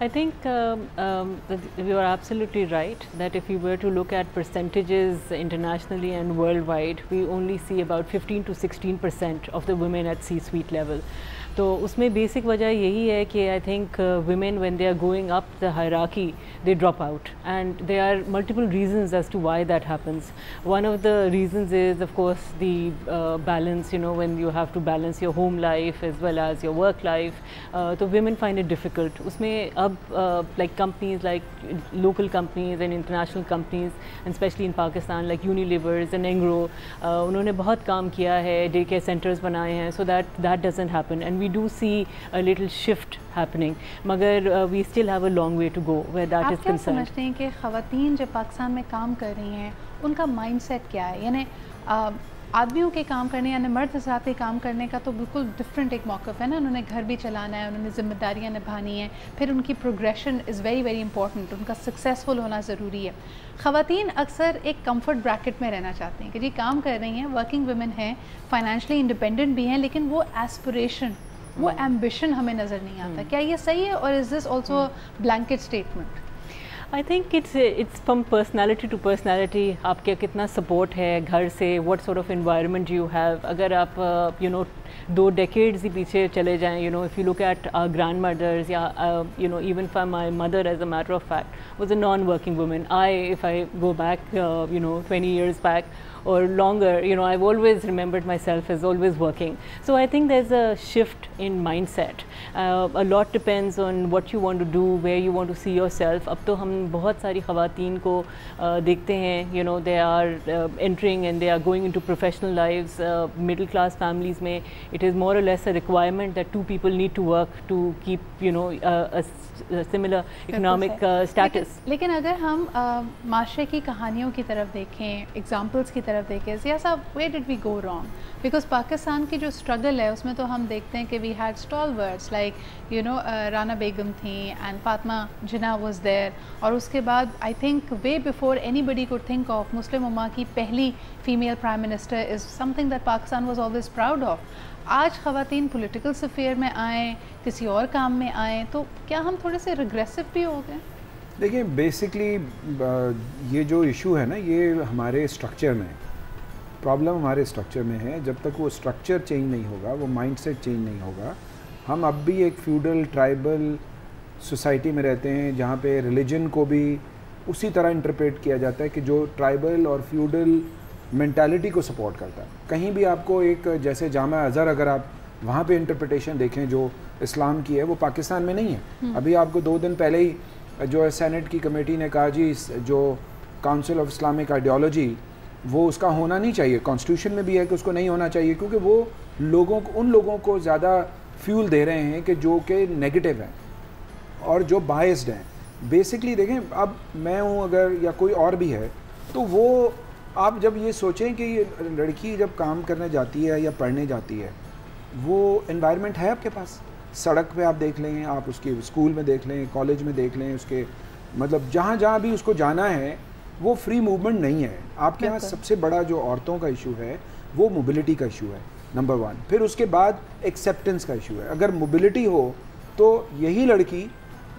I think you are absolutely right that if you were to look at percentages internationally and worldwide, we only see about 15 to 16% of the women at C-suite level. تو اس میں basic وجہ یہی ہے کہ I think women when they are going up the hierarchy they drop out and they are multiple reasons as to why that happens. One of the reasons is of course the balance, when you have to balance your home life as well as your work life. تو women find it difficult. اس میں اب like companies like local companies and international companies and especially in Pakistan like یونیلیورز and Engro, انہوں نے بہت کام کیا ہے, day care centres بنائے ہیں, so that doesn't happen and we do see a little shift happening, مگر we still have a long way to go where that is concerned. آپ کیا سمجھتے ہیں کہ خواتین جب پاکستان میں کام کر رہی ہیں ان کا مائنڈ سیٹ کیا ہے؟ یعنی آدمیوں کے کام کرنے یعنی مرد حضرات کے کام کرنے کا تو بالکل ڈفرینٹ ایک موقف ہے نا. انہوں نے گھر بھی چلانا ہے, انہوں نے ذمہ داریاں نبھانی ہیں, پھر ان کی progression is very very important, ان کا سکسیزفل ہونا ضروری ہے. خواتین اکثر ایک کمفرٹ بریکٹ میں رہنا چاہتی ہیں کہ جی کام کر رہی ہیں, ورکنگ ویمن ہیں, فائنینشلی انڈیپینڈنٹ بھی ہیں, لیکن وہ ایسپریشن, وہ ایمبیشن ہمیں نظر نہیں آتا. کیا یہ صحیح ہے اور is this also blanket statement? I think it's from personality to personality. آپ کے کتنا سپورٹ ہے گھر سے, what sort of environment you have. اگر آپ 2 decades ہی پیچھے چلے جائیں, if you look at our grandmothers, even for my mother as a matter of fact was a non-working woman. If I go back 20 years back or longer, I've always remembered myself as always working. So I think there's a shift in mindset. A lot depends on what you want to do, where you want to see yourself. اب تو ہم بہت ساری خواتین کو دیکھتے ہیں, they are entering and they are going into professional lives. Middle class families میں it is more or less a requirement that 2 people need to work to keep a similar economic status. لیکن اگر ہم معاشرے کی کہانیوں کی طرف دیکھیں, ایگزامپلس کی طرف دیکھیں, ضیاء صاحب where did we go wrong? Because Pakistan کی جو اسٹرگل ہے اس میں تو ہم دیکھتے ہیں کہ we had stalwarts like Rana Begum تھیں and Fatima Jinnah was there, اور اس کے بعد I think way before anybody could think of, مسلم امہ کی پہلی female prime minister is something that Pakistan was always proud of. آج خواتین پولیٹیکل سفیئر میں آئیں, کسی اور کام میں آئیں, تو کیا ہم تھوڑے سے ریگریسو بھی ہو گئے؟ دیکھیں بیسکلی یہ جو ایشو ہے نا, یہ ہمارے اسٹرکچر میں, پرابلم ہمارے اسٹرکچر میں ہے. جب تک وہ اسٹرکچر چینج نہیں ہوگا, وہ مائنڈ سیٹ چینج نہیں ہوگا, ہم اب بھی ایک فیوڈل ٹرائبل سوسائٹی میں رہتے ہیں جہاں پہ ریلیجن کو بھی اسی طرح انٹرپریٹ کیا جاتا ہے کہ جو ٹرائبل اور فیوڈل مینٹالٹی کو سپورٹ کرتا ہے. کہیں بھی آپ کو ایک جیسے جامع ازہر اگر آپ وہاں پہ انٹرپریٹیشن دیکھیں جو اسلام کی ہے, وہ پاکستان میں نہیں ہے. ابھی آپ کو 2 دن پہلے ہی جو ہے سینٹ کی کمیٹی نے کہا جی جو کاؤنسل آف اسلامک آئیڈیالوجی وہ اس کا ہونا نہیں چاہیے, کانسٹیٹیوشن میں بھی ہے کہ اس کو نہیں ہونا چاہیے, کیونکہ وہ ان لوگوں کو زیادہ فیول دے رہے ہیں کہ جو کہ نیگیٹو ہیں اور جو بائسڈ ہیں. بیسکلی دیکھیں, اب میں ہوں اگر یا کوئی اور بھی ہے, تو وہ آپ جب یہ سوچیں کہ یہ لڑکی جب کام کرنے جاتی ہے یا پڑھنے جاتی ہے, وہ انوائرمنٹ ہے آپ کے پاس, سڑک پہ آپ دیکھ لیں, آپ اس کے اسکول میں دیکھ لیں, کالج میں دیکھ لیں, اس کے مطلب جہاں بھی اس کو جانا ہے وہ فری موومنٹ نہیں ہے. آپ کے یہاں سب سے بڑا جو عورتوں کا ایشو ہے وہ موبلٹی کا ایشو ہے نمبر 1. پھر اس کے بعد ایکسیپٹنس کا ایشو ہے. اگر موبلٹی ہو تو یہی لڑکی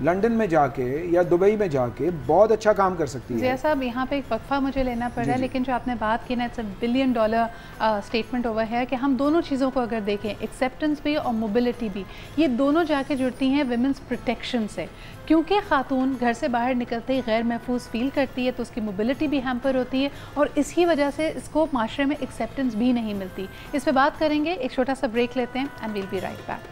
لنڈن میں جا کے یا دبئی میں جا کے بہت اچھا کام کر سکتی ہے. ضیاء صاحب یہاں پہ ایک وقفہ مجھے لینا پڑ رہا ہے, لیکن جو آپ نے بات کی نا, اٹس $1 بلین اسٹیٹمنٹ اوور ہے کہ ہم دونوں چیزوں کو اگر دیکھیں, ایکسیپٹنس بھی اور موبلٹی بھی, یہ دونوں جا کے جڑتی ہیں ویمنس پروٹیکشن سے. کیونکہ خاتون گھر سے باہر نکلتے ہی غیر محفوظ فیل کرتی ہے تو اس کی موبلٹی بھی ہیمپر ہوتی ہے, اور اس کی وجہ سے اس کو معاشرے میں ایکسیپٹنس بھی نہیں ملتی. اس پہ بات کریں گے, ایک چھوٹا سا بریک لیتے ہیں and we'll be right back.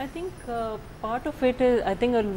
I think part of it is, I think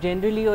generally, or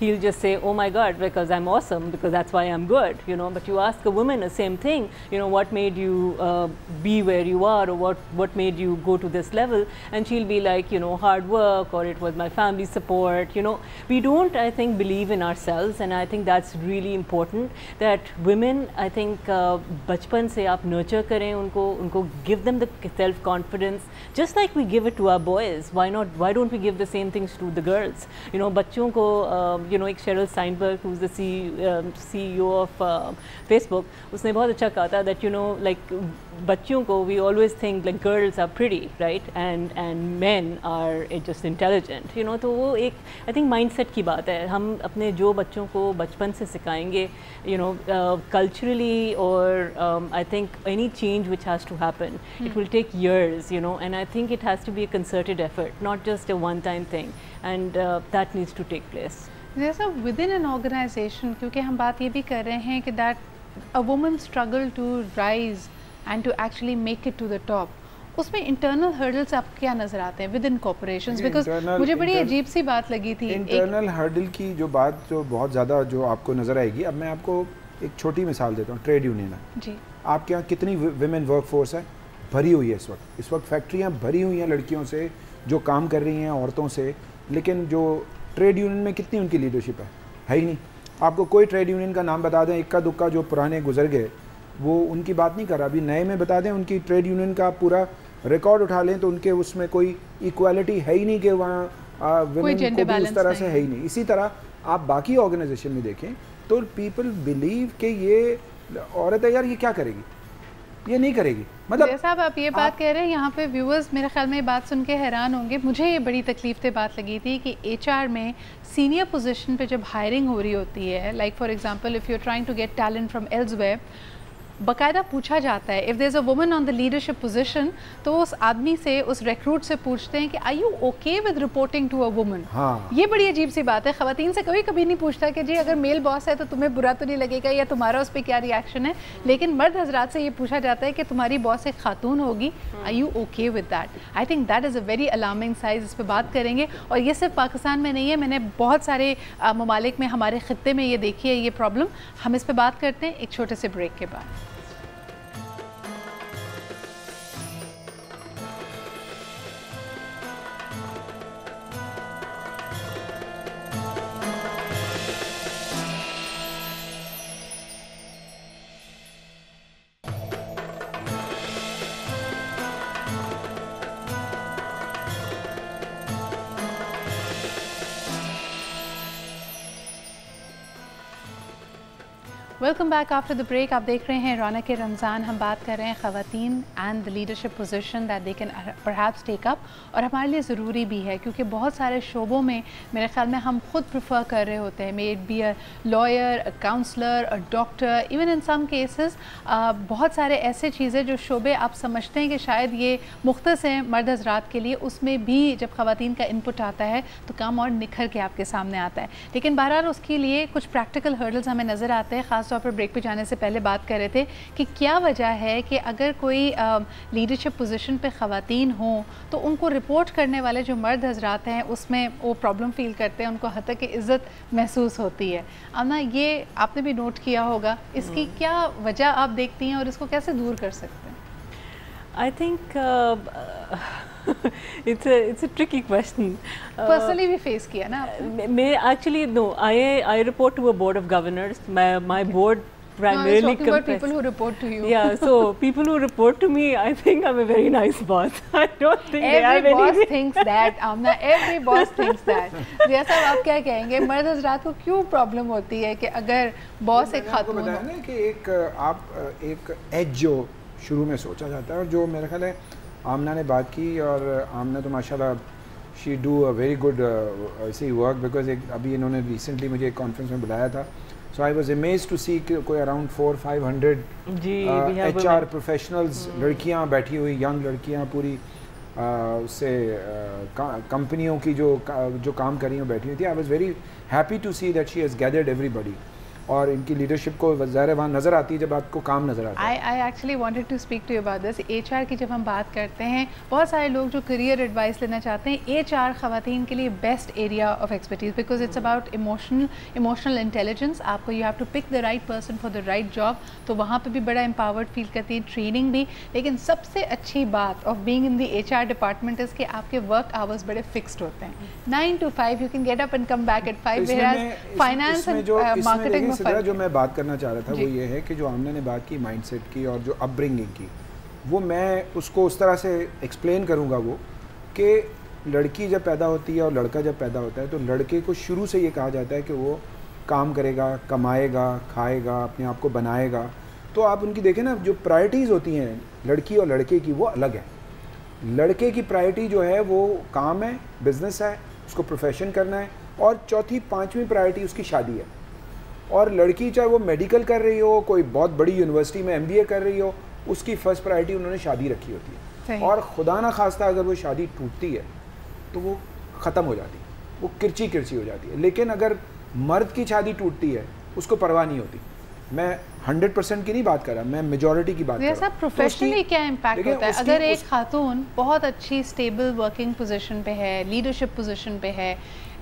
he'll just say, oh my God, because I'm awesome, because that's why I'm good, but you ask a woman the same thing, what made you be where you are, or what made you go to this level, and she'll be like, hard work, or it was my family family support, you know. We don't, I think, believe in ourselves, and I think that's really important that women, I think, bachpan se aap nurture karen unko give them the self confidence just like we give it to our boys. Why don't we give the same things to the girls, you know. bachchon ko you know, ek Sheryl Sandberg, who's the CEO of Facebook, usne bahut acha kaha tha that, you know, like bachchon ko we always think like girls are pretty, right, and men are just intelligent, you know. تو وہ ایک I think mindset کی بات ہے. ہم اپنے جو بچوں کو بچپن سے سکھائیں گے, you know, culturally, or I think any change which has to happen, it will take years, you know, and I think it has to be a concerted effort, not just a one time thing, and that needs to take place. جیسا within an organization, کیونکہ ہم بات یہ بھی کر رہے ہیں کہ that a woman struggle to rise and to actually make it to the top, اس میں انٹرنل ہرڈلس آپ کیا نظر آتے ہیں ود ان کارپوریشنز؟ بیکاز مجھے بڑی عجیب سی بات لگی تھی انٹرنل ہرڈل کی جو بات جو بہت زیادہ جو آپ کو نظر آئے گی. اب میں آپ کو ایک چھوٹی مثال دیتا ہوں. ٹریڈ یونین ہے جی, آپ کے یہاں کتنی ویمن ورک فورس ہے؟ بھری ہوئی ہے اس وقت فیکٹریاں بھری ہوئی ہیں لڑکیوں سے جو کام کر رہی ہیں, عورتوں سے, لیکن جو ٹریڈ یونین میں کتنی ان کی لیڈرشپ ہے ہی نہیں. آپ کو کوئی ٹریڈ یونین کا نام بتا دیں, اکا دکا جو پرانے گزر گئے وہ ان کی بات نہیں کر رہا, ابھی نئے میں بتا دیں ان کی ٹریڈ یونین کا پورا ریکارڈ اٹھا لیں تو ان کے اس میں کوئی ایکویلٹی ہے ہی نہیں کہ وہاں ویمن کو بھی اس طرح سے ہے ہی نہیں. اسی طرح آپ باقی آرگنائزیشن میں دیکھیں تو پیپل بلیو کہ یہ عورت ہے یار, یہ کیا کرے گی, یہ نہیں کرے گی. مطلب صاحب آپ یہ بات کہہ رہے ہیں, یہاں پہ ویورز میرے خیال میں یہ بات سن کے حیران ہوں گے. مجھے یہ بڑی تکلیف دہ بات لگی تھی کہ ایچ آر میں سینئر پوزیشن پہ جب ہائرنگ ہو رہی ہوتی ہے, like for example if you are trying to get talent from elsewhere, باقاعدہ پوچھا جاتا ہے if there is a woman on the leadership position, تو اس آدمی سے, اس ریکروٹ سے پوچھتے ہیں کہ are you okay with reporting to a woman. یہ بڑی عجیب سی بات ہے. خواتین سے کبھی نہیں پوچھتا کہ جی اگر میل باس ہے تو تمہیں برا تو نہیں لگے گا, یا تمہارا اس پہ کیا ریئیکشن ہے, لیکن مرد حضرات سے یہ پوچھا جاتا ہے کہ تمہاری باس ایک خاتون ہوگی, are you okay with that. I think that is a very alarming size. اس پہ بات کریں گے, اور یہ صرف پاکستان میں نہیں ہے, میں نے بہت سارے ممالک میں, ہمارے خطے میں یہ دیکھی ہے یہ پرابلم. ہم اس پہ بات کرتے ہیں ایک چھوٹے سے بریک کے بعد. Welcome back after the break. آپ دیکھ رہے ہیں رونق رمضان. ہم بات کر رہے ہیں خواتین and the leadership position that they can perhaps take up, اور ہمارے لیے ضروری بھی ہے کیونکہ بہت سارے شعبوں میں میرے خیال میں ہم خود پریفر کر رہے ہوتے ہیں, may it be a lawyer, a counsellor, a doctor, even in some cases بہت سارے ایسے چیزیں جو شعبے آپ سمجھتے ہیں کہ شاید یہ مختص ہیں مرد حضرات کے لیے, اس میں بھی جب خواتین کا انپٹ آتا ہے تو کام اور نکھر کے آپ کے سامنے آتا ہے. لیکن بہرحال اس کے لیے کچھ پریکٹیکل ہرڈلز ہمیں نظر آتے ہیں. خاص طور پر بریک پہ جانے سے پہلے بات کر رہے تھے کہ کیا وجہ ہے کہ اگر کوئی لیڈرشپ پوزیشن پہ خواتین ہوں تو ان کو رپورٹ کرنے والے جو مرد حضرات ہیں اس میں وہ پرابلم فیل کرتے ہیں, ان کو حد تک عزت محسوس ہوتی ہے. آمنہ, یہ آپ نے بھی نوٹ کیا ہوگا, اس کی کیا وجہ آپ دیکھتی ہیں اور اس کو کیسے دور کر سکتے ہیں؟ I think it's a tricky question. Personally بھی فیس کیا نا میں actually no, I report to a board of governors. My board primarily no, I was talking about people who report to you. Yeah, so people who report to me, I think I'm a very nice boss. I don't think they have any. Every boss thinks that, Amna. Every boss thinks that. جیسا آپ کیا کہیں گے, مرد حضرات کو کیوں problem ہوتی ہے کہ اگر باس ایک خاتون ہو؟ بتایا نا کہ ایک ایج جو شروع میں سوچا جاتا ہے, اور جو میرا خیال ہے آمنہ نے بات کی, اور آمنہ تو ماشاء اللہ she do a very good ایسی ورک, بیکاز ابھی انہوں نے ریسنٹلی مجھے ایک کانفرنس میں بلایا تھا, سو آئی واز امیزڈ ٹو سی کہ کوئی اراؤنڈ 400-500 ایچ آر پروفیشنلز, لڑکیاں بیٹھی ہوئی, ینگ لڑکیاں پوری اس سے کمپنیوں کی جو کام کر رہی ہیں بیٹھی ہوئی تھی. I was very happy to see that she has gathered everybody. اور ان کی لیڈرشپ کو ظاہر وہاں نظر آتی ہے جب آپ کو کام نظر آتا ہے. I actually wanted to speak to you about this. HR کی جب ہم بات کرتے ہیں, بہت سارے لوگ جو کریئر ایڈوائس لینا چاہتے ہیں, HR خواتین کے لیے best area of expertise, because it's about emotional intelligence. آپ کو you have to pick the right person for the right job, تو وہاں پہ بھی بڑا امپاورڈ فیل کرتی ہے, ٹریننگ بھی. لیکن سب سے اچھی بات of being in the HR department is کہ آپ کے ورک آورس بڑے فکسڈ ہوتے ہیں, 9 to 5 you can get up and come back at 5. Finance and marketing میں جو میں بات کرنا چاہ رہا تھا وہ یہ ہے کہ جو آمنہ نے بات کی مائنڈ سیٹ کی اور جو اپ برنگنگ کی, وہ میں اس کو اس طرح سے ایکسپلین کروں گا وہ کہ لڑکی جب پیدا ہوتی ہے اور لڑکا جب پیدا ہوتا ہے تو لڑکے کو شروع سے یہ کہا جاتا ہے کہ وہ کام کرے گا, کمائے گا, کھائے گا, اپنے آپ کو بنائے گا. تو آپ ان کی دیکھیں نا, جو پرائرٹیز ہوتی ہیں لڑکی اور لڑکے کی وہ الگ ہیں. لڑکے کی پرائرٹی جو ہے وہ کام ہے, بزنس ہے, اس کو پروفیشن کرنا ہے, اور چوتھی پانچویں پرائرٹی اس کی شادی ہے. اور لڑکی چاہے وہ میڈیکل کر رہی ہو, کوئی بہت بڑی یونیورسٹی میں MBA کر رہی ہو, اس کی فرسٹ پرائرٹی انہوں نے شادی رکھی ہوتی ہے. اور خدا نہ خواستہ اگر وہ شادی ٹوٹتی ہے تو وہ ختم ہو جاتی ہے, وہ کرچی کرچی ہو جاتی ہے. لیکن اگر مرد کی شادی ٹوٹتی ہے اس کو پرواہ نہیں ہوتی. میں 100% کی نہیں بات کر رہا, میں میجورٹی کی بات کر رہا ہوں. پروفیشنلی کیا امپیکٹ ہوتا ہے اگر ایک خاتون بہت اچھی اسٹیبل ورکنگ پوزیشن پہ ہے, لیڈرشپ پوزیشن پہ ہے,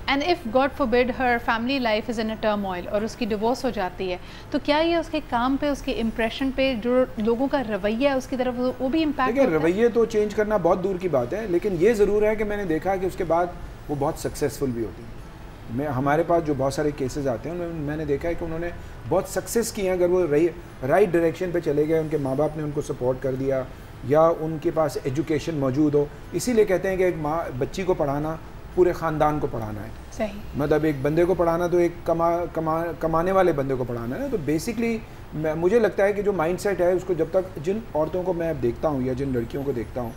and if God forbid her family life is in a turmoil اور اس کی ڈیورس ہو جاتی ہے, تو کیا یہ اس کے کام پہ, اس کے امپریشن پہ, جو لوگوں کا رویہ ہے اس کی طرف, وہ بھی امپیکٹ ہوتا ہے؟ رویے تو چینج کرنا بہت دور کی بات ہے, لیکن یہ ضرور ہے کہ میں نے دیکھا کہ اس کے بعد وہ بہت سکسیزفل بھی ہوتی ہیں. ہمارے پاس جو بہت سارے کیسز آتے ہیں میں نے دیکھا ہے کہ انہوں نے بہت سکسیز کی ہیں. اگر وہ رائٹ ڈائریکشن پہ چلے گئے, ان کے ماں باپ نے ان کو سپورٹ کر دیا, یا ان کے پاس ایجوکیشن موجود ہو. اسی لیے کہتے ہیں کہ ایک ماں بچی کو پڑھانا پورے خاندان کو پڑھانا ہے. صحیح. مطلب ایک بندے کو پڑھانا تو ایک کمانے والے بندے کو پڑھانا ہے. تو بیسکلی مجھے لگتا ہے کہ جو مائنڈ سیٹ ہے اس کو, جب تک جن عورتوں کو میں دیکھتا ہوں یا جن لڑکیوں کو دیکھتا ہوں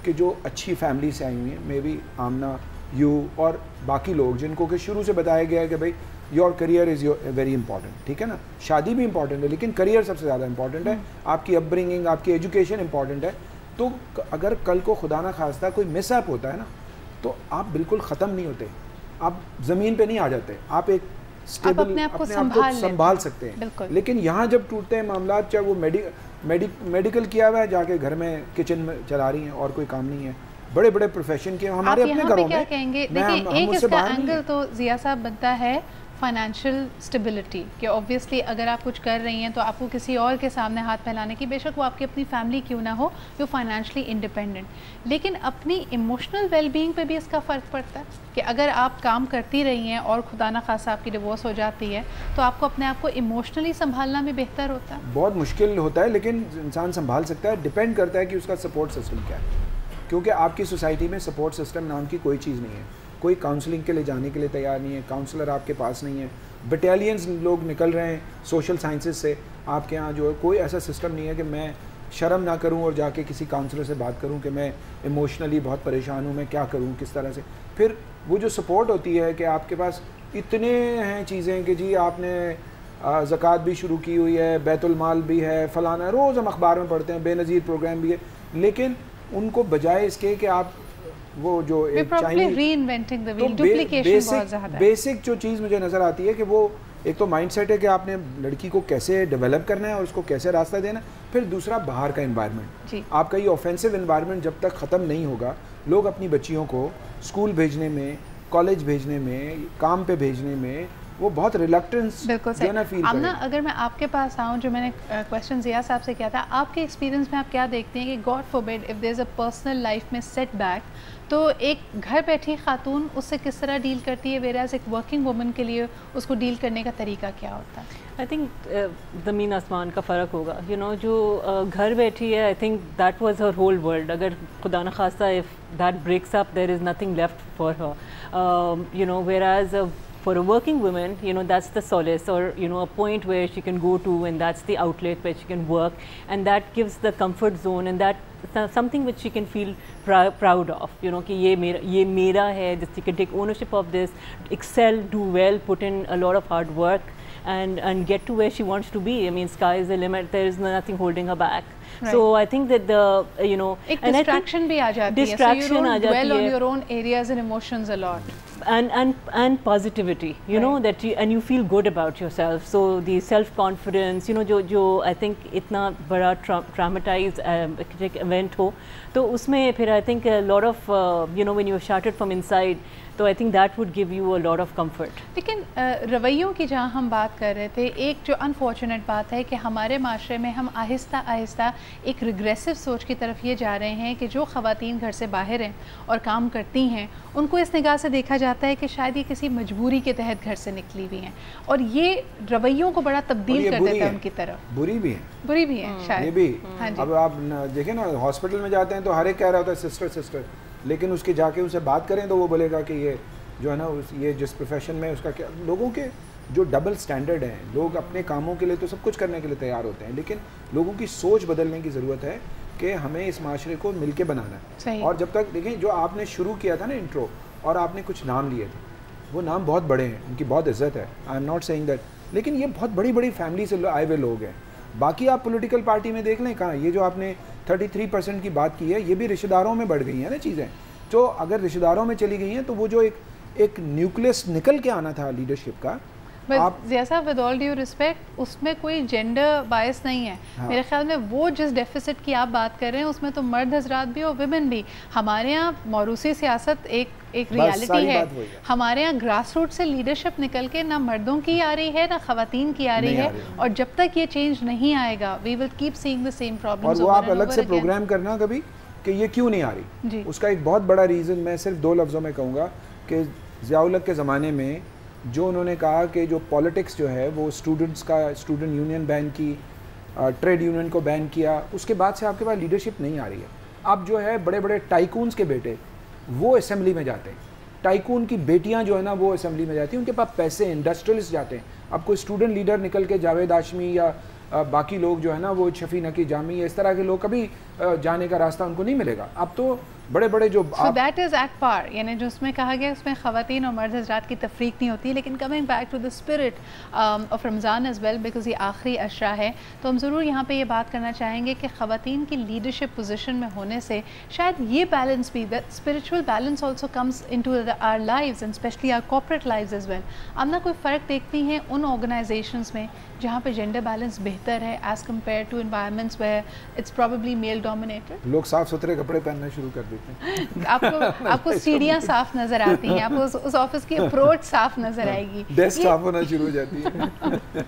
کہ جو اچھی فیملی سے آئی ہوئی ہیں, مے بی آمنہ, یو اور باقی لوگ جن کو کہ شروع سے بتایا گیا ہے کہ بھائی your career is very important, ٹھیک ہے نا, شادی بھی امپورٹنٹ ہے لیکن کریئر سب سے زیادہ امپورٹنٹ ہے, آپ کی اپ برنگنگ, آپ کی ایجوکیشن امپورٹنٹ ہے. تو اگر کل کو خدا نہ خواستہ کوئی مس اپ ہوتا ہے نا, تو آپ بالکل ختم نہیں ہوتے, آپ زمین پہ نہیں آ جاتے, آپ ایک اسٹیبل اپنے آپ کو سنبھال سکتے ہیں. لیکن یہاں جب ٹوٹتے ہیں معاملات, چاہے وہ میڈیکل کیا ہوا ہے, جا کے گھر میں کچن میں چلا رہی ہیں اور کوئی کام نہیں ہے, بڑے بڑے پروفیشن کے ہمارے اپنے گھروں میں. کیا کہیں گے, دیکھیں ایک اس کا اینگل تو ضیاء صاحب بنتا ہے فائنینشیل اسٹیبلٹی, کہ اوبویسلی اگر آپ کچھ کر رہی ہیں تو آپ کو کسی اور کے سامنے ہاتھ پھیلانے کی, بے شک وہ آپ کی اپنی فیملی کیوں نہ ہو, جو فائنینشلی انڈیپینڈنٹ, لیکن اپنی ایموشنل ویل بینگ پہ بھی اس کا فرق پڑتا ہے کہ اگر آپ کام کرتی رہی ہیں اور خدا نہ خواستہ آپ کی ڈیورس ہو جاتی ہے تو آپ کو اپنے آپ کو ایموشنلی سنبھالنا بھی بہتر ہوتا ہے. بہت مشکل ہوتا ہے لیکن انسان سنبھال سکتا ہے, ڈپینڈ کرتا ہے کہ اس کا سپورٹ سسٹم کیا ہے. کیونکہ آپ کی سوسائٹی میں سپورٹ سسٹم نام کی کوئی چیز نہیں ہے, کوئی کاؤنسلنگ کے لیے جانے کے لیے تیار نہیں ہے, کاؤنسلر آپ کے پاس نہیں ہے, بٹالینز لوگ نکل رہے ہیں سوشل سائنسز سے, آپ کے ہاں جو ہے کوئی ایسا سسٹم نہیں ہے کہ میں شرم نہ کروں اور جا کے کسی کاؤنسلر سے بات کروں کہ میں ایموشنلی بہت پریشان ہوں, میں کیا کروں, کس طرح سے. پھر وہ جو سپورٹ ہوتی ہے کہ آپ کے پاس اتنے ہیں چیزیں کہ جی آپ نے زکوٰۃ بھی شروع کی ہوئی ہے, بیت المال بھی ہے, فلانا, روز ہم اخبار میں پڑھتے ہیں, بے نظیر پروگرام بھی ہے, لیکن ان کو بجائے اس کے کہ آپ وہ جو بیسک جو چیز مجھے نظر آتی ہے کہ وہ ایک تو مائنڈ سیٹ ہے کہ آپ نے لڑکی کو کیسے ڈیولپ کرنا ہے اور اس کو کیسے راستہ دینا ہے. پھر دوسرا باہر کا انوائرمنٹ, آپ کا یہ آفینسو انوائرمنٹ جب تک ختم نہیں ہوگا, لوگ اپنی بچیوں کو اسکول بھیجنے میں, کالج بھیجنے میں, کام پہ بھیجنے میں وہ بہت ریلکٹنس دینا فیل کریں. اگر میں آپ کے پاس آؤں, جو میں نے کویسچن ضیاء صاحب سے کیا تھا, آپ کے ایکسپیرینس میں آپ کیا دیکھتے ہیں کہ God forbid if there is a personal life میں سیٹ بیک, تو ایک گھر بیٹھی خاتون اس سے کس طرح ڈیل کرتی ہے, ویئراز ایک ورکنگ وومن کے لیے اس کو ڈیل کرنے کا طریقہ کیا ہوتا ہے؟ آئی تھنک زمین آسمان کا فرق ہوگا. یو نو جو گھر بیٹھی ہے, I think that was her whole world. اگر خدا نخواستہ if that breaks up there is nothing left for her. You know whereas for a working woman, you know, that's the solace, or you know, a point where she can go to, and that's the outlet where she can work, and that gives the comfort zone, and that something which she can feel proud of, you know, ki ye mera hai, just she can take ownership of this, excel, do well, put in a lot of hard work, and get to where she wants to be. I mean, sky is the limit, there is nothing holding her back. Right. So I think that the you know, ek distraction bhi aa jati hai, so you don't dwell on your own areas and emotions a lot. and positivity, you know, that you feel good about yourself. So the self confidence, you know, jo I think itna bada traumatized event ho, to usme phir I think a lot of you know, when you are shattered from inside, تو I think that would give you a lot of comfort. لیکن رویوں کی جہاں ہم بات کر رہے تھے، ایک جو انفارچونیٹ بات ہے کہ ہمارے معاشرے میں ہم آہستہ آہستہ ایک ریگریسو سوچ کی طرف یہ جا رہے ہیں کہ جو خواتین گھر سے باہر ہیں اور کام کرتی ہیں ان کو اس نگاہ سے دیکھا جاتا ہے کہ شاید یہ کسی مجبوری کے تحت گھر سے نکلی ہوئی ہیں، اور یہ رویوں کو بڑا تبدیل کر دیتا ہے ان کی طرف. بری بھی ہیں، بری بھی ہیں شاید. یہ بھی اب آپ دیکھیں نا ہاسپٹل میں جاتے ہیں تو ہر ایک کہہ رہا ہوتا ہے سسٹر سسٹر، لیکن اس کے جا کے اسے بات کریں تو وہ بولے گا کہ یہ جو ہے نا یہ جس پروفیشن میں اس کا کیا. لوگوں کے جو ڈبل سٹینڈرڈ ہیں، لوگ اپنے کاموں کے لیے تو سب کچھ کرنے کے لیے تیار ہوتے ہیں، لیکن لوگوں کی سوچ بدلنے کی ضرورت ہے کہ ہمیں اس معاشرے کو مل کے بنانا ہے. اور جب تک دیکھیں جو آپ نے شروع کیا تھا نا انٹرو، اور آپ نے کچھ نام لیے تھے، وہ نام بہت بڑے ہیں، ان کی بہت عزت ہے، I am not saying that, لیکن یہ بہت بڑی بڑی فیملی سے آئے ہوئے لوگ ہیں. باقی آپ پولیٹیکل پارٹی میں دیکھ لیں کہاں یہ جو آپ نے 33% کی بات کی ہے، یہ بھی رشتہ داروں میں بڑھ گئی ہیں نا چیزیں. تو اگر رشتہ داروں میں چلی گئی ہیں تو وہ جو ایک نیوکلس نکل کے آنا تھا لیڈرشپ کا. ضیاء صاحب ود آل ڈیو ریسپیکٹ، اس میں کوئی جینڈر بائس نہیں ہے. میرے خیال میں وہ جس ڈیفیسٹ کی آپ بات کر رہے ہیں اس میں تو مرد حضرات بھی اور ویمن بھی. ہمارے یہاں موروثی سیاست ایک ریالٹی ہے. ہمارے یہاں گراس روٹ سے لیڈرشپ نکل کے نہ مردوں کی آ رہی ہے نہ خواتین کی آ رہی ہے، اور جب تک یہ چینج نہیں آئے گا we will keep saying the same problems. اور وہ آپ الگ سے پروگرام کرنا کبھی کہ یہ کیوں نہیں آ رہی. اس کا ایک بہت بڑا ریزن میں صرف 2 لفظوں میں کہوں گا کہ ضیاء الحق کے زمانے میں جو انہوں نے کہا کہ جو پالیٹکس جو ہے وہ اسٹوڈنٹس کا اسٹوڈنٹ یونین بین کی، ٹریڈ یونین کو بین کیا، اس کے بعد سے آپ کے پاس لیڈرشپ نہیں آ رہی ہے. اب جو ہے بڑے بڑے ٹائکونز کے بیٹے وہ اسمبلی میں جاتے ہیں، ٹائکون کی بیٹیاں جو ہے نا وہ اسمبلی میں جاتی ہیں، ان کے پاس پیسے ہیں، انڈسٹریلسٹ جاتے ہیں. اب کوئی اسٹوڈنٹ لیڈر نکل کے جاوید ہاشمی یا باقی لوگ جو ہے نا وہ شفیع نقی جامی یا اس طرح کے لوگ کبھی جانے کا راستہ ان کو نہیں ملے گا. اب تو بڑے بڑے جو دیٹ از ایٹ پار، یعنی جو اس میں کہا گیا اس میں خواتین اور مرد حضرات کی تفریق نہیں ہوتی. لیکن coming back to the spirit of Ramadan as well, because یہ آخری عشرہ ہے، تو ہم ضرور یہاں پہ یہ بات کرنا چاہیں گے کہ خواتین کی لیڈرشپ پوزیشن میں ہونے سے شاید یہ بیلنس بھی، spiritual balance also comes into our lives and especially our corporate lives as well. آپ نہ کوئی فرق دیکھتی ہیں ان آرگنائزیشنس میں جہاں پہ جینڈر بیلنس بہتر ہے as compare to environments where it's probably male dominated? لوگ صاف ستھرے کپڑے پہننا شروع کر دیتے ہیں. آپ کو سیڑھیاں صاف نظر آتی ہیں، آپ کو اس آفس کی اپروچ صاف نظر آئے گی، ڈیسک صاف ہونا شروع ہو جاتی ہے.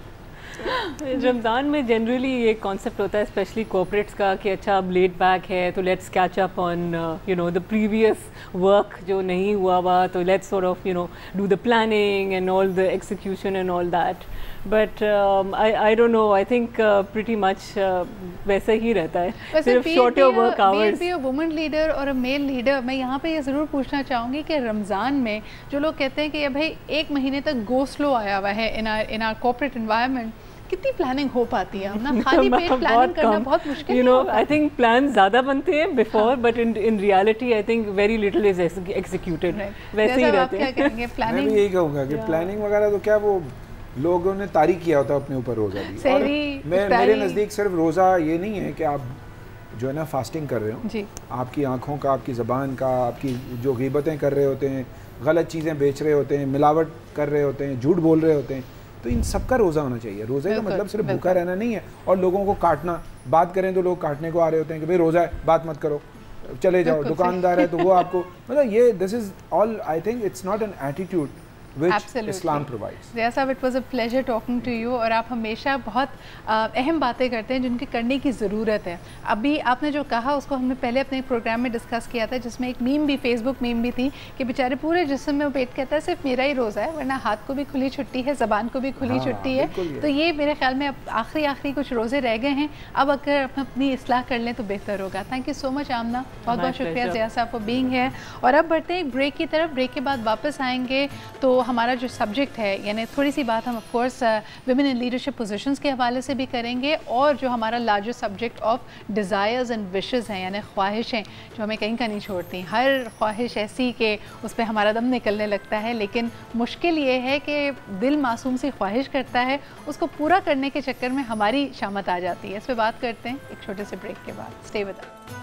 رمضان میں جنرلی یہ کانسیپٹ ہوتا ہے اسپیشلی کارپوریٹس کا کہ اچھا اب لیٹ بیک ہے تو let's catch up on you know the previous work جو نہیں ہوا ہوا، تو let's sort of you know do the planning and all the execution and all that. But I don't know, I think pretty much ویسا ہی رہتا ہے، صرف shorter work hours. be a woman leader اور a male leader، میں یہاں پہ یہ ضرور پوچھنا چاہوں گی کہ رمضان میں جو لوگ کہتے ہیں کہ بھائی 1 مہینے تک گو سلو آیا ہوا ہے in our corporate environment، کتنی پلاننگ ہو پاتی ہے؟ نا خالی پیٹ پلاننگ کرنا بہت مشکل ہے. I think plans زیادہ بنتے ہیں before, but in reality I think very little is executed. ویسے ہی رہتے ہیں. میں بھی یہی کہوں گا کہ پلاننگ وغیرہ تو کیا وہ لوگوں نے طاری کیا ہوتا ہے اپنے اوپر روزہ بھی. اور میرے نزدیک صرف روزہ یہ نہیں ہے کہ آپ جو ہے نا فاسٹنگ کر رہے ہو، آپ کی آنکھوں کا، آپ کی زبان کا، آپ کی جو غیبتیں کر رہے ہوتے ہیں، غلط چیزیں بیچ رہے ہوتے ہیں، ملاوٹ کر رہے ہوتے ہیں، جھوٹ بول رہے ہوتے ہیں، تو ان سب کا روزہ ہونا چاہیے. روزے کا مطلب صرف بھوکا رہنا نہیں ہے اور لوگوں کو کاٹنا. بات کریں تو لوگ کاٹنے کو آ رہے ہوتے ہیں کہ بھائی روزہ ہے بات مت کرو، چلے جاؤ. دکاندار ہے تو وہ آپ کو مطلب یہ this is all I think it's not an attitude which Islam provides. Zia صاحب it was a pleasure talking to you، اور آپ ہمیشہ بہت اہم باتیں کرتے ہیں جن کی کرنے کی ضرورت ہے. ابھی آپ نے جو کہا اس کو ہم نے پہلے اپنے پروگرام میں ڈسکس کیا تھا، جس میں ایک میم بھی، فیس بک میم بھی تھی کہ بیچارے پورے جسم میں وہ پیٹ کہتا ہے صرف میرا ہی روزہ ہے، ورنہ ہاتھ کو بھی کھلی چھٹی ہے، زبان کو بھی کھلی چھٹی ہے. تو یہ میرے خیال میں اب آخری کچھ روزے رہ گئے ہیں، اب اگر ہم اپنی اصلاح کر لیں تو بہتر ہوگا. تھینک یو سو مچ آمنہ، بہت بہت شکریہ ضیاء صاحب فار بینگ ہیئر. اور اب بڑھتے ہیں ایک بریک کی طرف. بریک کے بعد واپس آئیں گے تو ہمارا جو سبجیکٹ ہے، یعنی تھوڑی سی بات ہم of course women in leadership positions کے حوالے سے بھی کریں گے، اور جو ہمارا larger subject of desires and wishes ہیں، یعنی خواہشیں جو ہمیں کہیں کا نہیں چھوڑتی. ہر خواہش ایسی کہ اس پہ ہمارا دم نکلنے لگتا ہے، لیکن مشکل یہ ہے کہ دل معصوم سی خواہش کرتا ہے، اس کو پورا کرنے کے چکر میں ہماری شامت آ جاتی ہے. اس پہ بات کرتے ہیں ایک چھوٹے سے بریک کے بعد. Stay with us.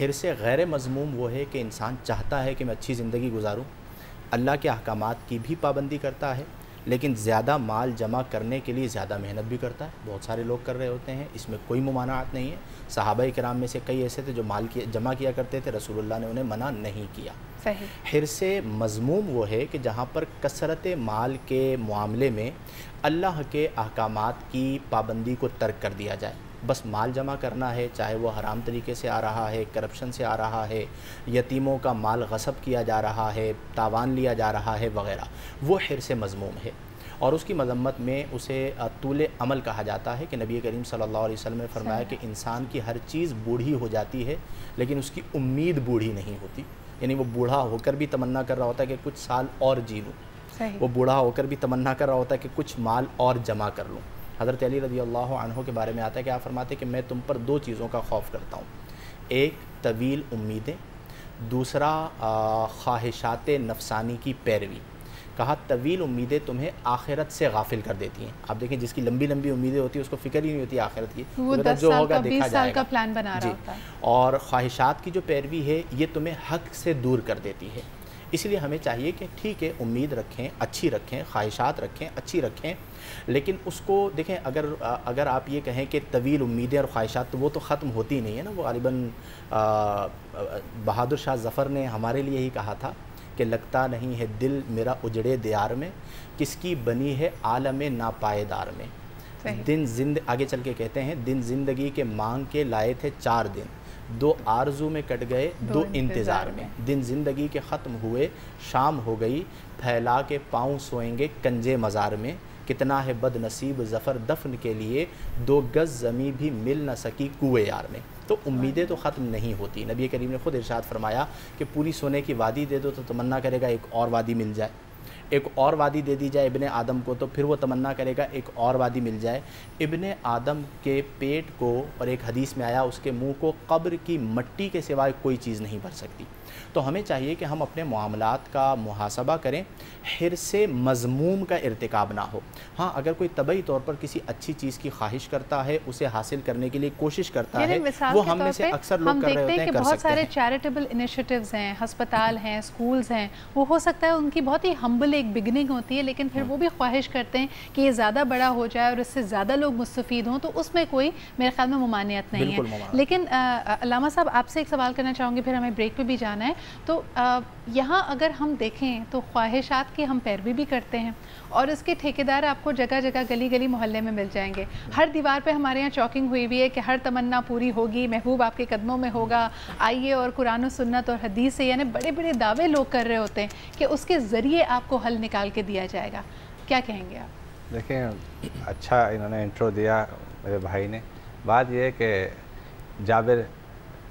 حرص غیر مذموم وہ ہے کہ انسان چاہتا ہے کہ میں اچھی زندگی گزاروں، اللہ کے احکامات کی بھی پابندی کرتا ہے، لیکن زیادہ مال جمع کرنے کے لیے زیادہ محنت بھی کرتا ہے. بہت سارے لوگ کر رہے ہوتے ہیں، اس میں کوئی ممانعت نہیں ہے. صحابہ کرام میں سے کئی ایسے تھے جو مال جمع کیا کرتے تھے، رسول اللہ نے انہیں منع نہیں کیا. صحیح. حرص مذموم وہ ہے کہ جہاں پر کثرت مال کے معاملے میں اللہ کے احکامات کی پابندی کو ترک کر دیا جائے. بس مال جمع کرنا ہے، چاہے وہ حرام طریقے سے آ رہا ہے، کرپشن سے آ رہا ہے، یتیموں کا مال غصب کیا جا رہا ہے، تاوان لیا جا رہا ہے وغیرہ، وہ حرص مذموم ہے. اور اس کی مذمت میں اسے طول عمل کہا جاتا ہے کہ نبی کریم صلی اللہ علیہ وسلم نے فرمایا کہ انسان کی ہر چیز بوڑھی ہو جاتی ہے لیکن اس کی امید بوڑھی نہیں ہوتی. یعنی وہ بوڑھا ہو کر بھی تمنا کر رہا ہوتا ہے کہ کچھ سال اور جی لوں، وہ بوڑھا ہو کر بھی تمنا کر رہا ہوتا ہے کہ کچھ مال اور جمع کر لوں. حضرت علی رضی اللہ عنہ کے بارے میں آتا ہے کہ آپ فرماتے ہیں کہ میں تم پر دو چیزوں کا خوف کرتا ہوں. ایک طویل امیدیں، دوسرا خواہشات نفسانی کی پیروی. کہا طویل امیدیں تمہیں آخرت سے غافل کر دیتی ہیں. آپ دیکھیں جس کی لمبی لمبی امیدیں ہوتی ہیں اس کو فکر ہی نہیں ہوتی آخرت کی، وہ 10 جو سال ہوگا کا 20 دیکھا سال جائے کا گا. پلان بنا رہا ہوتا ہے. اور خواہشات کی جو پیروی ہے یہ تمہیں حق سے دور کر دیتی ہے. اس لیے ہمیں چاہیے کہ ٹھیک ہے امید رکھیں، اچھی رکھیں، خواہشات رکھیں، اچھی رکھیں، لیکن اس کو دیکھیں اگر آپ یہ کہیں کہ طویل امیدیں اور خواہشات تو وہ تو ختم ہوتی نہیں ہے نا. وہ غالباً بہادر شاہ ظفر نے ہمارے لیے ہی کہا تھا کہ لگتا نہیں ہے دل میرا اجڑے دیار میں، کس کی بنی ہے عالم ناپائیدار میں. آگے چل کے کہتے ہیں دن زندگی کے مانگ کے لائے تھے 4 دن، 2 آرزو میں کٹ گئے 2 انتظار میں. دن زندگی کے ختم ہوئے، شام ہو گئی، پھیلا کے پاؤں سوئیں گے کنجے مزار میں. کتنا ہے بد نصیب ظفر دفن کے لیے، 2 گز زمیں بھی مل نہ سکی کوئے یار میں. تو امیدیں تو ختم نہیں ہوتی. نبی کریم نے خود ارشاد فرمایا کہ پوری سونے کی وادی دے دو تو تمنا کرے گا ایک اور وادی مل جائے، ایک اور وادی دے دی جائے ابن آدم کو تو پھر وہ تمنا کرے گا ایک اور وادی مل جائے. ابن آدم کے پیٹ کو، اور ایک حدیث میں آیا اس کے منہ کو قبر کی مٹی کے سوائے کوئی چیز نہیں بھر سکتی. تو ہمیں چاہیے کہ ہم اپنے معاملات کا محاسبہ کریں، حرص مذموم کا ارتکاب نہ ہو. ہاں اگر کوئی طبعی طور پر کسی اچھی چیز کی خواہش کرتا ہے، اسے حاصل کرنے کے لیے کوشش کرتا ہے، وہ ہم میں سے اکثر لوگ کر رہے ہوتے ہیں، کر سکتے ہیں. بہت سارے چیریٹیبل انیشیٹیوز ہیں، ہسپتال ہیں، سکولز ہیں، وہ ہو سکتا ہے ان کی بہت ہی ہمبل ایک بگننگ ہوتی ہے، لیکن پھر وہ بھی خواہش کرتے ہیں کہ یہ زیادہ بڑا ہو جائے اور اس سے زیادہ لوگ مستفید ہوں، تو اس میں کوئی میرے خیال میں ممانعت نہیں ہے. لیکن علامہ صاحب آپ سے ایک سوال کرنا چاہوں گی، پھر ہمیں بریک پہ بھی جانا ہے. تو یہاں اگر ہم دیکھیں تو خواہشات کی ہم پیروی بھی کرتے ہیں اور اس کے ٹھیکیدار آپ کو جگہ جگہ گلی گلی محلے میں مل جائیں گے. ہر دیوار پہ ہمارے یہاں چوکنگ ہوئی ہوئی ہے کہ ہر تمنا پوری ہوگی، محبوب آپ کے قدموں میں ہوگا، آئیے اور قرآن و سنت اور حدیث سے، یعنی بڑے بڑے دعوے لوگ کر رہے ہوتے ہیں کہ اس کے ذریعے آپ کو حل نکال کے دیا جائے گا. کیا کہیں گے آپ؟ دیکھیں اچھا انہوں نے انٹرو دیا میرے بھائی نے. بات یہ ہے کہ جابر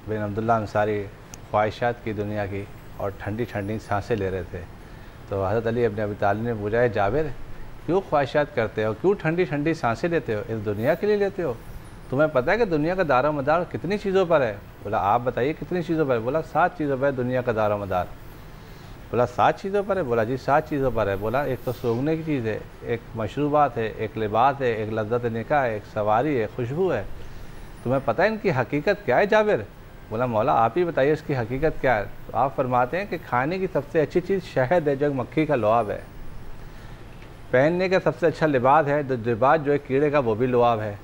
بن عبداللہ انصاری خواہشات کی دنیا کی اور ٹھنڈی ٹھنڈی سانسیں لے رہے تھے. تو حضرت علی ابن ابی طالب نے پوچھا ہے جابر کیوں خواہشات کرتے ہو، کیوں ٹھنڈی ٹھنڈی سانسیں لیتے ہو، اس دنیا کے لیے لیتے ہو؟ تمہیں پتہ ہے کہ دنیا کا دار و مدار کتنی چیزوں پر ہے؟ بولا آپ بتائیے کتنی چیزوں پر ہے؟ بولا 7 چیزوں پر ہے دنیا کا دار و مدار. بولا 7 چیزوں پر ہے؟ بولا جی 7 چیزوں پر ہے. بولا ایک تو سونگنے کی چیز ہے، ایک مشروبات ہے، ایک لباس ہے، ایک لذت نکاح ہے، ایک سواری ہے، خوشبو ہے. تمہیں پتہ ہے ان کی حقیقت کیا ہے جابر؟ بولا مولا آپ ہی بتائیے اس کی حقیقت کیا ہے. تو آپ فرماتے ہیں کہ کھانے کی سب سے اچھی چیز شہد ہے جو مکھی کا لعاب ہے، پہننے کا سب سے اچھا لباس ہے، جو لباس جو ہے کیڑے کا وہ بھی لعاب ہے.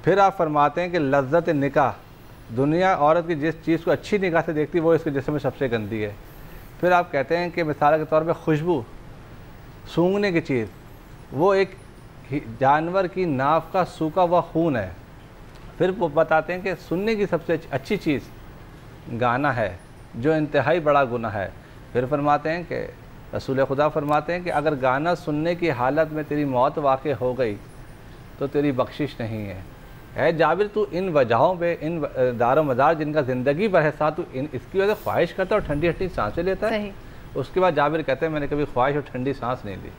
پھر آپ فرماتے ہیں کہ لذت نکاح، دنیا عورت کی جس چیز کو اچھی نگاہ سے دیکھتی وہ اس کے جسم میں سب سے گندی ہے. پھر آپ کہتے ہیں کہ مثال کے طور پہ خوشبو، سونگنے کی چیز، وہ ایک جانور کی ناف کا سوکھا ہوا خون ہے. پھر وہ بتاتے ہیں کہ سننے کی سب سے اچھی چیز گانا ہے جو انتہائی بڑا گناہ ہے. پھر فرماتے ہیں کہ رسول خدا فرماتے ہیں کہ اگر گانا سننے کی حالت میں تیری موت واقع ہو گئی تو تیری بخشش نہیں ہے. اے جابر تو ان وجہوں پہ، ان دار و مدار جن کا زندگی پر ہے ساتھ، تو اس کی وجہ سے خواہش کرتا ہے اور ٹھنڈی ٹھنڈی سانسیں لیتا ہے. اس کے بعد جابر کہتے ہیں میں نے کبھی خواہش اور ٹھنڈی سانس نہیں لی.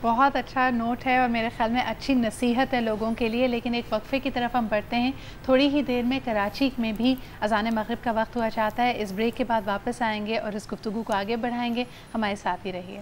بہت اچھا نوٹ ہے اور میرے خیال میں اچھی نصیحت ہے لوگوں کے لیے. لیکن ایک وقفے کی طرف ہم بڑھتے ہیں. تھوڑی ہی دیر میں کراچی میں بھی اذان مغرب کا وقت ہوا چاہتا ہے. اس بریک کے بعد واپس آئیں گے اور اس گفتگو کو آگے بڑھائیں گے. ہمارے ساتھ ہی رہیے.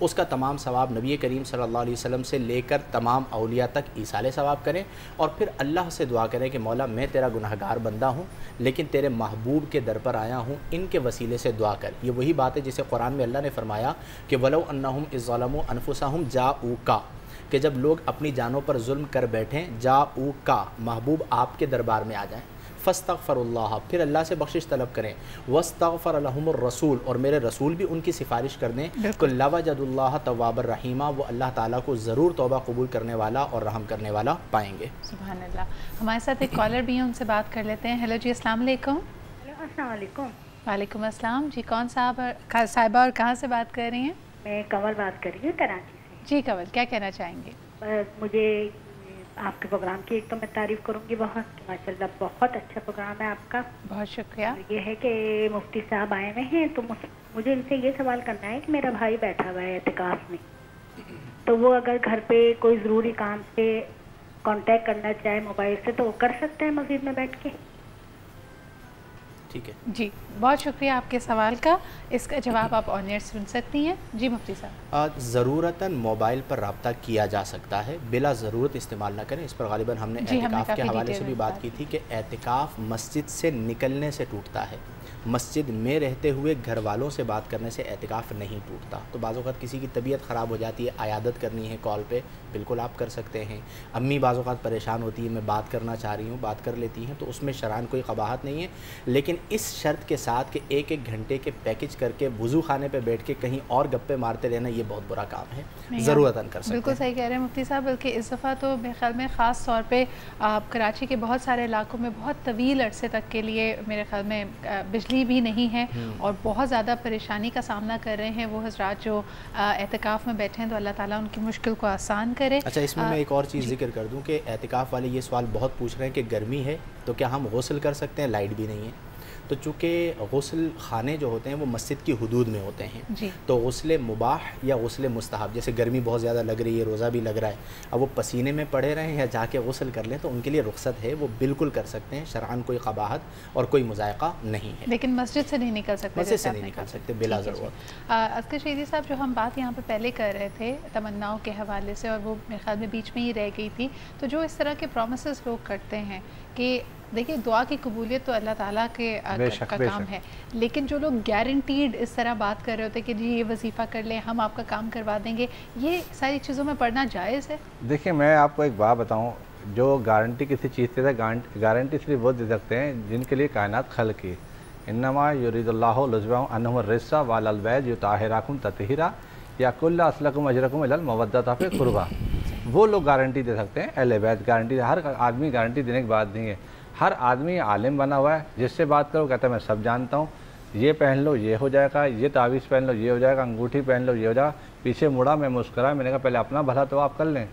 اس کا تمام ثواب نبی کریم صلی اللہ علیہ وسلم سے لے کر تمام اولیاء تک ایصال ثواب کریں، اور پھر اللہ سے دعا کریں کہ مولا میں تیرا گنہگار بندہ ہوں لیکن تیرے محبوب کے در پر آیا ہوں، ان کے وسیلے سے دعا کر۔ یہ وہی بات ہے جسے قرآن میں اللہ نے فرمایا کہ وَلَوْ أَنَّهُمْ إِذْ ظَلَمُوا أَنفُسَهُمْ جَاءُوكَ، کہ جب لوگ اپنی جانوں پر ظلم کر بیٹھیں، جَاءُوكَ محبوب آپ کے دربار میں آ جائیں، فاستغفر اللہ پھر اللہ سے بخشش طلب کریں، واستغفر لهم الرسول اور میرے رسول بھی ان کی سفارش کر دیں، تو لوجد اللہ تواب الرحیمہ، وہ اللہ تعالیٰ کو ضرور توبہ قبول کرنے والا اور رحم کرنے والا پائیں گے۔ سبحان اللہ۔ ہمارے ساتھ ایک کالر بھی ہیں، ان سے بات کر لیتے ہیں۔ ہیلو جی، السلام علیکم۔ السلام علیکم۔ وعلیکم السلام جی، کون صاحبہ اور کہاں سے بات کر رہی ہیں؟ میں کنول بات کر رہی ہوں کراچی سے۔ جی کنول، کیا کہنا چاہیں گے؟ مجھے آپ کے پروگرام کی ایک تو میں تعریف کروں گی بہت، ماشاء اللہ بہت اچھا پروگرام ہے آپ کا، بہت شکریہ۔ یہ ہے کہ مفتی صاحب آئے ہوئے ہیں تو مجھے ان سے یہ سوال کرنا ہے کہ میرا بھائی بیٹھا ہوا ہے اعتکاف میں، تو وہ اگر گھر پہ کوئی ضروری کام سے کانٹیکٹ کرنا چاہے موبائل سے تو وہ کر سکتے ہیں مسجد میں بیٹھ کے؟ ٹھیک ہے جی، بہت شکریہ آپ کے سوال کا، اس کا جواب آپ آن ایئر سن سکتی ہیں۔ جی مفتی صاحب، ضرورتاً موبائل پر رابطہ کیا جا سکتا ہے، بلا ضرورت استعمال نہ کریں۔ اس پر غالباً ہم نے اعتکاف کے حوالے سے بھی بات کی تھی کہ اعتکاف مسجد سے نکلنے سے ٹوٹتا ہے، مسجد میں رہتے ہوئے گھر والوں سے بات کرنے سے اعتکاف نہیں ٹوٹتا۔ تو بعض اوقات کسی کی طبیعت خراب ہو جاتی ہے، عیادت کرنی ہے کال پہ، بالکل آپ کر سکتے ہیں۔ امی بعض اوقات پریشان ہوتی ہے، میں بات کرنا چاہ رہی ہوں، بات کر لیتی ہیں، تو اس میں شرعاً کوئی قباحت نہیں ہے، لیکن اس شرط کے ساتھ کہ ایک ایک گھنٹے کے پیکج کر کے وضو خانے پہ بیٹھ کے کہیں اور گپے مارتے رہنا یہ بہت برا کام ہے، ضرورتاً کر سکتے ہیں۔ بالکل صحیح کہہ رہے ہیں مفتی صاحب، بلکہ اس دفعہ تو میرے خیال میں خاص طور پہ کراچی کے بہت سارے علاقوں میں بہت طویل عرصے تک کے لیے میرے خیال میں بجلی بھی نہیں ہے اور بہت زیادہ پریشانی کا سامنا کر رہے ہیں وہ حضرات جو اعتکاف میں بیٹھے ہیں، تو اللہ تعالیٰ ان کی مشکل کو آسان کرے۔ اچھا، اس میں ایک اور چیز ذکر کر دوں کہ اعتکاف والے یہ سوال بہت پوچھ رہے ہیں کہ گرمی ہے تو کیا ہم غسل کر سکتے ہیں، لائٹ بھی نہیں ہے، تو چونکہ غسل خانے جو ہوتے ہیں وہ مسجد کی حدود میں ہوتے ہیں، تو غسل مباح یا غسل مستحب، جیسے گرمی بہت زیادہ لگ رہی ہے، روزہ بھی لگ رہا ہے، اب وہ پسینے میں پڑے رہیں یا جا کے غسل کر لیں تو ان کے لیے رخصت ہے، وہ بالکل کر سکتے ہیں، شرعاً کوئی قباحت اور کوئی مذائقہ نہیں ہے، لیکن مسجد سے نہیں نکل سکتے، مسجد سے نہیں نکل سکتے بلا ضرورت۔ اصغر شہیدی صاحب، جو ہم بات یہاں پہ پہلے کر رہے تھے تمناؤں کے حوالے سے، اور وہ میرے خیال میں بیچ میں ہی رہ گئی تھی، تو جو اس طرح کے پرومسز لوگ کرتے ہیں کہ دیکھیں دعا کی قبولیت تو اللہ تعالیٰ کے کا کام ہے، لیکن جو لوگ گارنٹیڈ اس طرح بات کر رہے ہوتے کہ جی یہ وظیفہ کر لیں، ہم آپ کا کام کروا دیں گے، یہ ساری چیزوں میں پڑھنا جائز ہے؟ دیکھیں میں آپ کو ایک بات بتاؤں، جو گارنٹی کسی چیز سے گارنٹی صرف وہ دے سکتے ہیں جن کے لیے کائنات خلق کی، انما یرید اللہ لزبہم عنہم الرجس وعلی البیت یطہرکم تطہیرا یقول اسلکم اجرکم الی المودۃ فی القربہ، وہ لوگ گارنٹی دے سکتے ہیں، اہل بیت گارنٹی، ہر آدمی گارنٹی دینے کی بات نہیں ہے۔ ہر آدمی عالم بنا ہوا ہے، جس سے بات کرو کہتا ہے میں سب جانتا ہوں، یہ پہن لو یہ ہو جائے گا، یہ تعویذ پہن لو یہ ہو جائے گا، انگوٹھی پہن لو یہ ہو جائے گا، پیچھے مڑا میں مسکرا، میں نے کہا پہلے اپنا بھلا تو آپ کر لیں،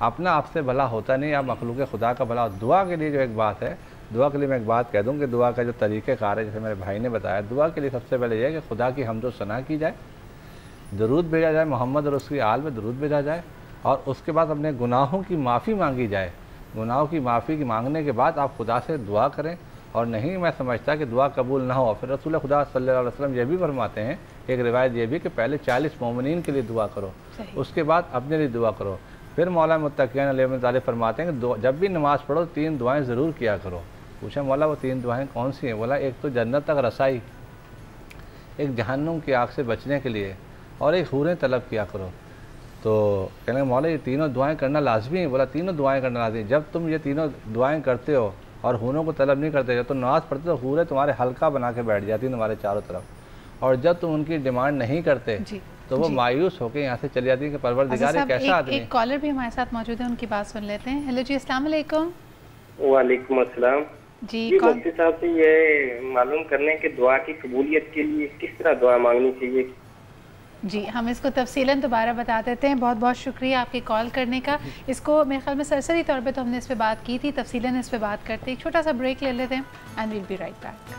اپنا آپ سے بھلا ہوتا نہیں، آپ مخلوق خدا کا بھلا۔ دعا کے لیے جو ایک بات ہے، دعا کے لیے میں ایک بات کہہ دوں کہ دعا کا جو طریقہ کار ہے، جیسے میرے بھائی نے بتایا، دعا کے لیے سب سے پہلے یہ ہے کہ خدا کی حمد و ثنا کی جائے، درود بھیجا جائے، محمد اور اس کی آل میں درود بھیجا جائے، اور اس کے بعد اپنے گناہوں کی معافی مانگی جائے۔ گناہوں کی معافی مانگنے کے بعد آپ خدا سے دعا کریں، اور نہیں میں سمجھتا کہ دعا قبول نہ ہو۔ پھر رسول خدا صلی اللہ علیہ وسلم یہ بھی فرماتے ہیں، ایک روایت یہ بھی کہ پہلے 40 مومنین کے لیے دعا کرو، اس کے بعد اپنے لیے دعا کرو۔ پھر مولا متقین علیہ وسلم فرماتے ہیں کہ جب بھی نماز پڑھو 3 دعائیں ضرور کیا کرو۔ پوچھا مولا وہ 3 دعائیں کون سی ہیں؟ بولا ایک تو جنت تک رسائی، ایک جہنم کی آگ سے بچنے کے لیے، اور ایک حوریں طلب کیا کرو۔ تو کہنے لگے مولا یہ تینوں دعائیں کرنا لازمی ہے؟ بولا تینوں دعائیں کرنا لازمی ہے، جب تم یہ تینوں دعائیں کرتے ہو اور حوروں کو طلب نہیں کرتے، جب تم نماز پڑھتے تو حوریں تمہارے حلقہ بنا کے بیٹھ جاتی ہیں تمہارے چاروں طرف، اور جب تم ان کی ڈیمانڈ نہیں کرتے تو وہ مایوس ہو کے یہاں سے چلی جاتی ہیں کہ پروردگار یہ کیسا آدمی ہے۔ ایک کالر بھی ہمارے ساتھ موجود ہے، ان کی بات سن لیتے ہیں۔ ہیلو جی، السلام علیکم۔ وعلیکم السلام۔ جی مفتی صاحب سے یہ معلوم کرنے کہ دعا کی قبولیت کے لیے کس طرح دعا مانگنی چاہیے؟ جی ہم اس کو تفصیلاً دوبارہ بتا دیتے ہیں۔ بہت بہت شکریہ آپ کے کال کرنے کا۔ اس کو میرے خیال میں سرسری طور پہ تو ہم نے اس پہ بات کی تھی، تفصیلاً اس پہ بات کرتے، ایک چھوٹا سا بریک لے لیتے ہیں، and we'll be right back.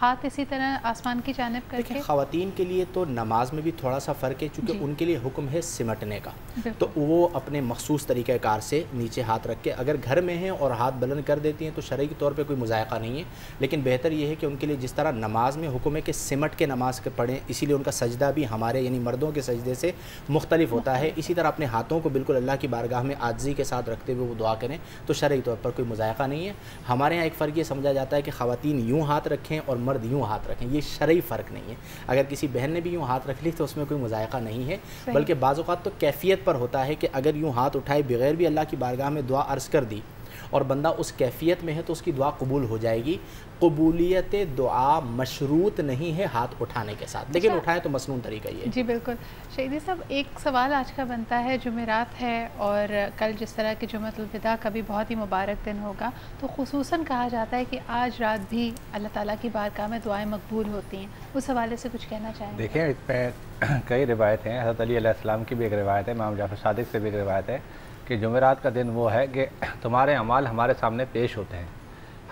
ہاتھ اسی طرح آسمان کی جانب کر کے. خواتین کے لیے تو نماز میں بھی تھوڑا سا فرق ہے چونکہ ان کے لیے حکم ہے سمٹنے کا, تو وہ اپنے مخصوص طریقہ کار سے نیچے ہاتھ رکھ کے اگر گھر میں ہیں اور ہاتھ بلند کر دیتی ہیں تو شرعی طور پہ کوئی مذائقہ نہیں ہے, لیکن بہتر یہ ہے کہ ان کے لیے جس طرح نماز میں حکم ہے کہ سمٹ کے نماز کے پڑھیں, اسی لیے ان کا سجدہ بھی ہمارے یعنی مردوں کے سجدے سے مختلف ہوتا ہے, اسی طرح اپنے ہاتھوں کو بالکل اللہ کی بارگاہ میں عاجزی کے ساتھ رکھتے ہوئے وہ دعا کریں تو شرعی طور پر کوئی مذائقہ نہیں ہے. ہمارے یہاں ایک فرق یہ سمجھا جاتا ہے کہ خواتین یوں ہاتھ رکھیں اور مرد یوں ہاتھ رکھیں, یہ شرعی فرق نہیں ہے. اگر کسی بہن نے بھی یوں ہاتھ رکھ لی تو اس میں کوئی مذائقہ نہیں ہے, بلکہ بعض اوقات تو کیفیت پر ہوتا ہے کہ اگر یوں ہاتھ اٹھائے بغیر بھی اللہ کی بارگاہ میں دعا عرض کر دی اور بندہ اس کیفیت میں ہے تو اس کی دعا قبول ہو جائے گی. قبولیت دعا مشروط نہیں ہے ہاتھ اٹھانے کے ساتھ, لیکن اٹھائیں تو مسنون طریقہ یہ ہے. جی بالکل. شہیدی صاحب ایک سوال آج کا بنتا ہے, جمعرات ہے اور کل جس طرح کہ جمعۃ الوداع کا بھی بہت ہی مبارک دن ہوگا, تو خصوصاً کہا جاتا ہے کہ آج رات بھی اللہ تعالیٰ کی بارگاہ میں دعائیں مقبول ہوتی ہیں, اس حوالے سے کچھ کہنا چاہیں؟ دیکھیں اس پہ کئی روایتیں ہیں, حضرت علی علیہ السلام کی بھی ایک روایت ہے, امام جعفر صادق سے بھی ایک روایت ہے کہ جمعرات کا دن وہ ہے کہ تمہارے اعمال ہمارے سامنے پیش ہوتے ہیں,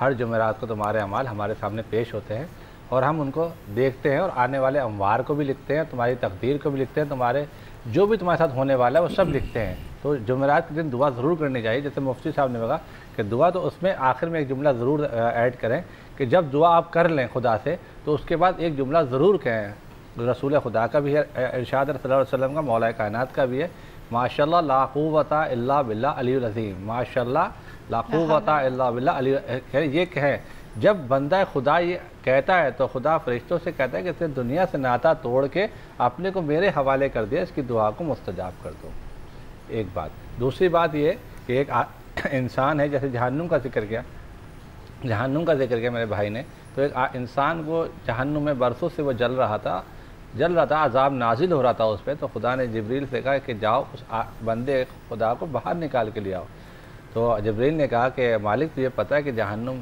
ہر جمعرات کو تمہارے اعمال ہمارے سامنے پیش ہوتے ہیں اور ہم ان کو دیکھتے ہیں اور آنے والے اموار کو بھی لکھتے ہیں, تمہاری تقدیر کو بھی لکھتے ہیں, تمہارے جو بھی تمہارے ساتھ ہونے والا ہے وہ سب لکھتے ہیں. تو جمعرات کے دن دعا ضرور کرنی چاہیے, جیسے مفتی صاحب نے کہا کہ دعا تو اس میں آخر میں ایک جملہ ضرور ایڈ کریں کہ جب دعا آپ کر لیں خدا سے تو اس کے بعد ایک جملہ ضرور کہیں. رسول خدا کا بھی ہے, ارشاد صلی اللہ علیہ وسلم کا, مولا کائنات کا بھی ہے, ماشاء اللہ لا قوت الا باللہ علی العظیم, ماشاء اللہ لا قوت الا باللہ علی. یہ کہیں جب بندہ خدا یہ کہتا ہے تو خدا فرشتوں سے کہتا ہے کہ اس نے دنیا سے ناتا توڑ کے اپنے کو میرے حوالے کر دیا, اس کی دعا کو مستجاب کر دو. ایک بات. دوسری بات یہ کہ ایک انسان ہے, جیسے جہنم کا ذکر کیا, جہنم کا ذکر کیا میرے بھائی نے, تو ایک انسان کو جہنم میں برسوں سے وہ جل رہا تھا, عذاب نازل ہو رہا تھا اس پہ, تو خدا نے جبریل سے کہا کہ جاؤ اس بندے خدا کو باہر نکال کے لے آؤ. تو جبریل نے کہا کہ مالک تجھے پتہ ہے کہ جہنم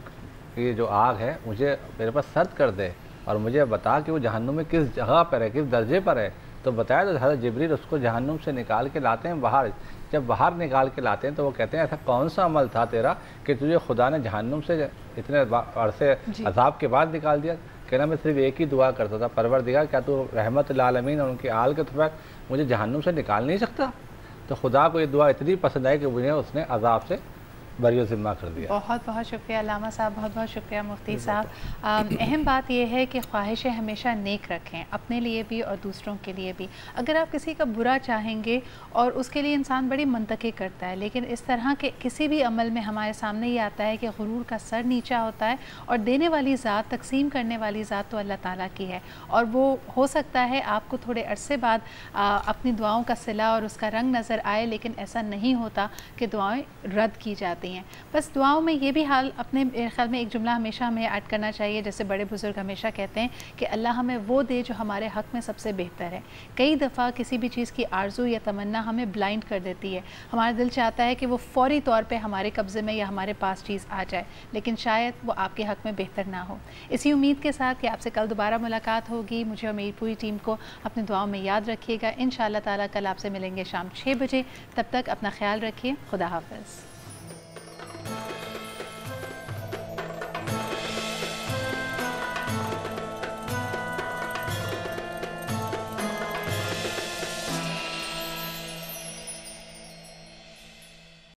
کی جو آگ ہے مجھے میرے پاس سرد کر دے اور مجھے بتا کہ وہ جہنم میں کس جگہ پر ہے, کس درجے پر ہے. تو بتایا تو حضرت جبریل اس کو جہنم سے نکال کے لاتے ہیں باہر. جب باہر نکال کے لاتے ہیں تو وہ کہتے ہیں ایسا کون سا عمل تھا تیرا کہ تجھے خدا نے جہنم سے اتنے عرصے عذاب کے بعد نکال دیا؟ کہنا میں صرف ایک ہی دعا کرتا تھا, پروردگار کیا تو رحمت للعالمین اور ان کے آل کے طور مجھے جہنم سے نکال نہیں سکتا؟ تو خدا کو یہ دعا اتنی پسند آئی کہ مجھے اس نے عذاب سے بری و ذمہ کر دیا. بہت بہت شکریہ علامہ صاحب, بہت بہت شکریہ مفتی صاحب. اہم بات یہ ہے کہ خواہشیں ہمیشہ نیک رکھیں, اپنے لیے بھی اور دوسروں کے لیے بھی. اگر آپ کسی کا برا چاہیں گے اور اس کے لیے انسان بڑی منطقی کرتا ہے, لیکن اس طرح کے کسی بھی عمل میں ہمارے سامنے یہ آتا ہے کہ غرور کا سر نیچا ہوتا ہے, اور دینے والی ذات, تقسیم کرنے والی ذات تو اللہ تعالیٰ کی ہے, اور وہ ہو سکتا ہے آپ کو تھوڑے عرصے بعد اپنی دعاؤں کا صلہ اور اس کا رنگ نظر آئے, لیکن ایسا نہیں ہوتا کہ دعائیں رد کی جاتی ہیں. بس دعاؤں میں یہ بھی حال اپنے خیال میں ایک جملہ ہمیشہ ہمیں ایڈ کرنا چاہیے, جیسے بڑے بزرگ ہمیشہ کہتے ہیں کہ اللہ ہمیں وہ دے جو ہمارے حق میں سب سے بہتر ہے. کئی دفعہ کسی بھی چیز کی آرزو یا تمنا ہمیں بلائنڈ کر دیتی ہے, ہمارا دل چاہتا ہے کہ وہ فوری طور پہ ہمارے قبضے میں یا ہمارے پاس چیز آ جائے, لیکن شاید وہ آپ کے حق میں بہتر نہ ہو. اسی امید کے ساتھ کہ آپ سے کل دوبارہ ملاقات ہوگی, مجھے اور میری پوری ٹیم کو اپنی دعاؤں میں یاد رکھیے گا. انشاءاللہ تعالیٰ کل آپ سے ملیں گے شام 6 بجے. تب تک اپنا خیال رکھیے. خدا حافظ.